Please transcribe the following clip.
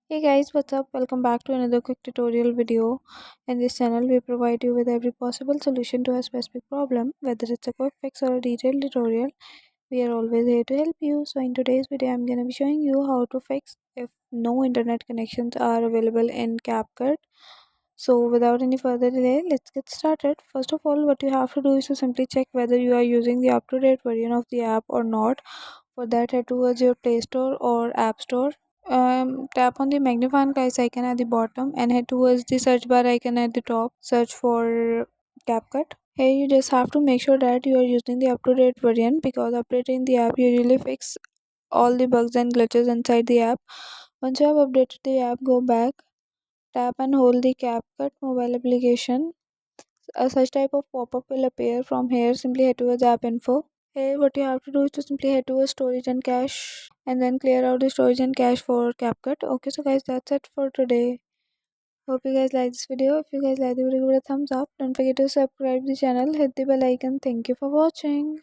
Hey guys, what's up? Welcome back to another quick tutorial video. In this channel, we provide you with every possible solution to a specific problem, whether it's a quick fix or a detailed tutorial. We are always here to help you. So in today's video, I'm gonna be showing you how to fix if no internet connections are available in CapCut. So without any further delay, let's get started. First of all, what you have to do is to simply check whether you are using the up-to-date version of the app or not. For that, head towards your Play Store or App Store. Tap on the magnifying glass icon at the bottom and head towards the search bar icon at the top. Search for CapCut. Here you just have to make sure that you are using the up-to-date version, because updating the app usually fix all the bugs and glitches inside the app. Once you have updated the app, go back, tap and hold the CapCut mobile application. A such type of pop-up will appear. From here, simply head towards app info. Here what you have to do is to simply head towards storage and cache and then clear out the storage and cache for CapCut. Okay, so guys, that's it for today. Hope you guys like this video. If you guys like the video, give it a thumbs up. Don't forget to subscribe the channel, hit the bell icon. Thank you for watching.